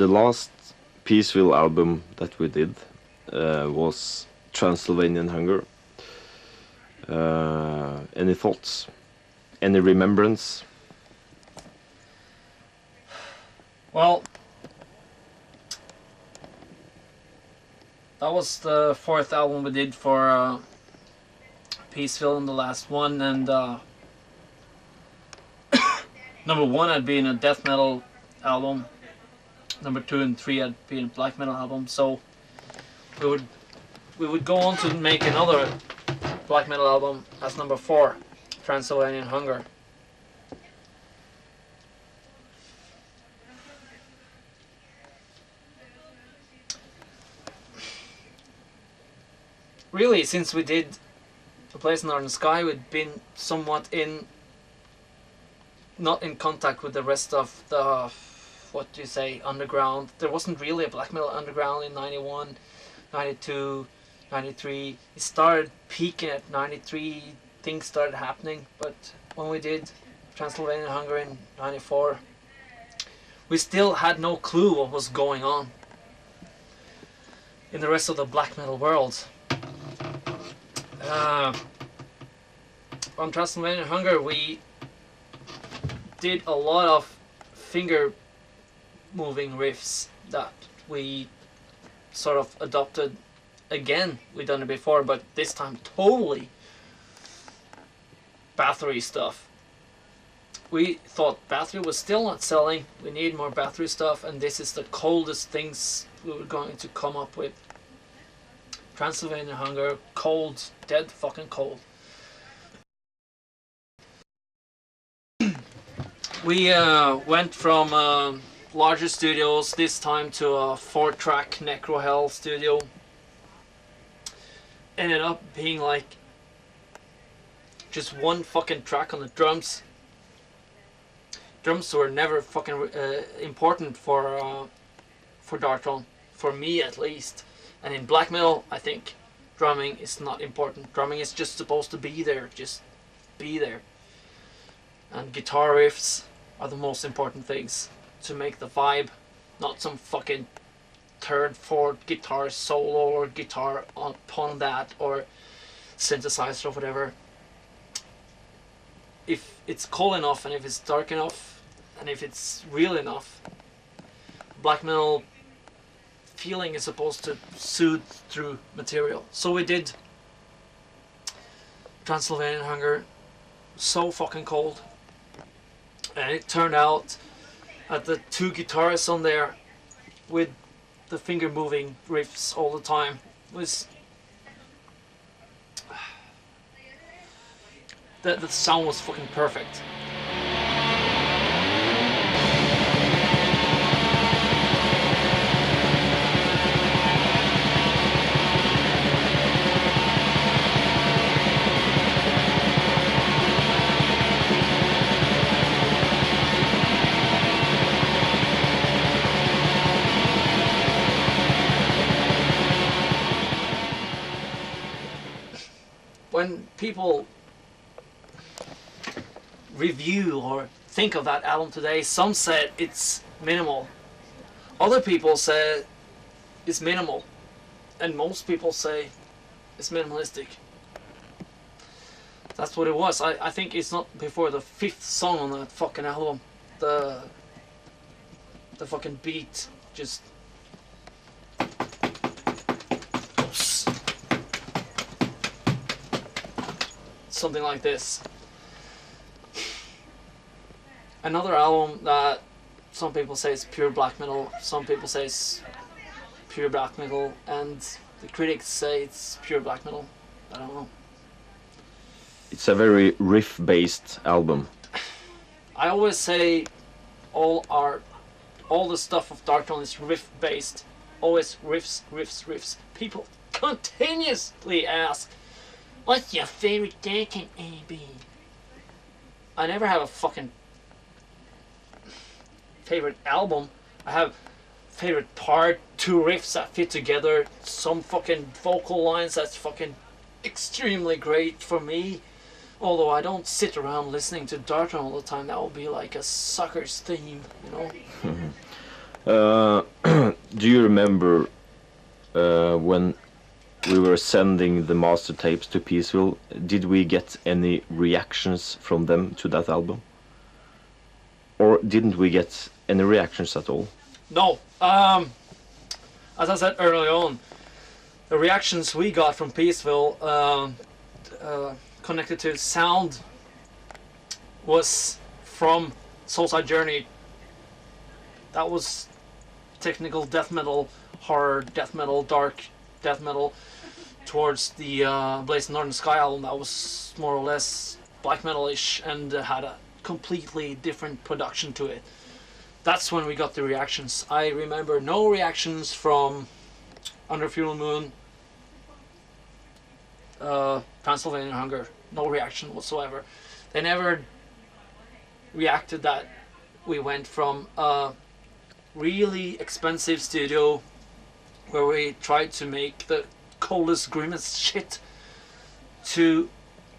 The last Peaceville album that we did was Transylvanian Hunger. Any thoughts? Any remembrance? Well, that was the fourth album we did for Peaceville, and the last one, and number one had been a death metal album, number 2 and 3 had been a black metal album, so we would go on to make another black metal album as number 4, Transilvanian Hunger. Really, since we did A Place in Northern Sky, we'd been somewhat not in contact with the rest of the, what do you say, underground. There wasn't really a black metal underground in 91, 92, 93. It started peaking at 93, things started happening, but when we did Transylvanian Hunger in 94, we still had no clue what was going on in the rest of the black metal world. On Transilvanian Hunger we did a lot of finger moving riffs that we sort of adopted again. We'd done it before, but this time totally battery stuff. We thought battery was still not selling, we need more battery stuff, and this is the coldest things we were going to come up with. Transylvanian Hunger, cold, dead fucking cold. We went from larger studios this time to a 4-track Necro Hell studio. Ended up being like just one fucking track on the drums. Drums were never fucking important for Darkthrone, for me at least. And in black metal, I think drumming is not important. Drumming is just supposed to be there, just be there. And guitar riffs are the most important things to make the vibe, not some fucking third, fourth guitar solo or guitar upon that or synthesizer or whatever. If it's cold enough and if it's dark enough and if it's real enough, black metal feeling is supposed to soothe through material. So we did Transylvanian Hunger, so fucking cold, and it turned out that the 2 guitarists on there with the finger moving riffs all the time was the sound was fucking perfect. When people review or think of that album today, some said it's minimal, other people say it's minimal, and most people say it's minimalistic. That's what it was. I think it's not before the 5th song on that fucking album, the fucking beat just something like this. Another album that some people say is pure black metal, some people say it's pure black metal, and the critics say it's pure black metal. I don't know. It's a very riff-based album. I always say all the stuff of Darkthrone is riff-based. Always riffs, riffs, riffs. People continuously ask, what's your favorite Darkthrone AB? I never have a fucking favorite album. I have favorite part, 2 riffs that fit together, some fucking vocal lines that's fucking extremely great for me. Although I don't sit around listening to Darkthrone all the time, that would be like a sucker's theme, you know? do you remember when we were sending the master tapes to Peaceville? Did we get any reactions from them to that album? Or didn't we get any reactions at all? No. As I said early on, the reactions we got from Peaceville connected to sound was from Soulside Journey. That was technical death metal, horror death metal, dark death metal. Towards the Blaze of Northern Sky album, that was more or less black metal-ish and had a completely different production to it. That's when we got the reactions. I remember no reactions from Under Fuel Moon, Transilvanian Hunger. No reaction whatsoever. They never reacted that we went from a really expensive studio where we tried to make the coldest, grimmest shit to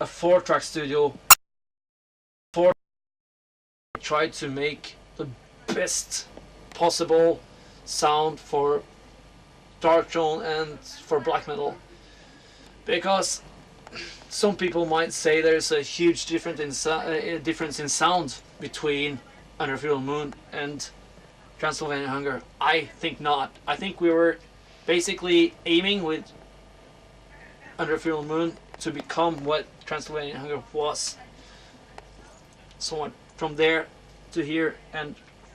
a 4-track studio. Tried to make the best possible sound for Darkthrone and for black metal, because some people might say there's a huge difference in sound between Under Fuel Moon and Transylvanian Hunger. I think not. I think we were basically aiming with Under Fuel Moon to become what Transylvanian Hunger was. So from there to here, and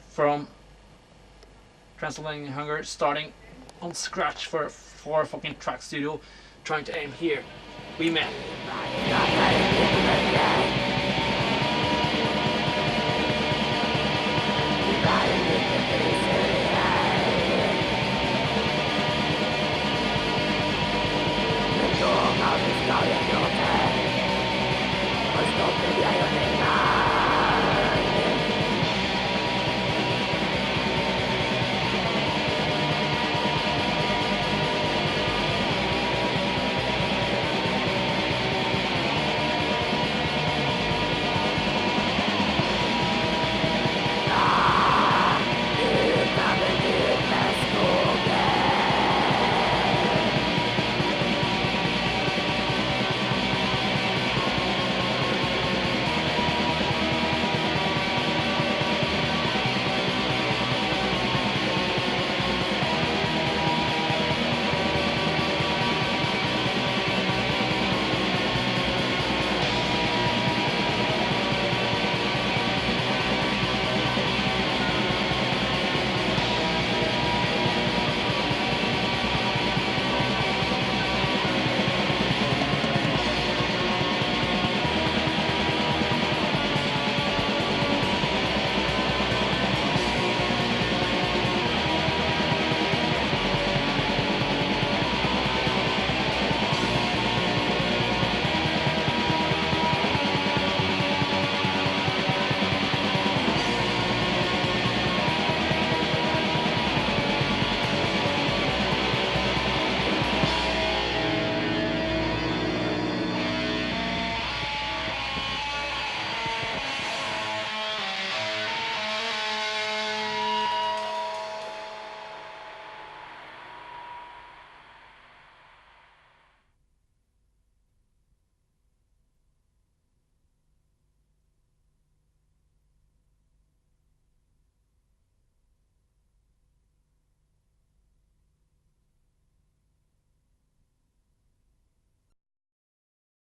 from Transylvanian Hunger starting on scratch for a 4-fucking-track studio, trying to aim here, we met. Riding in the face.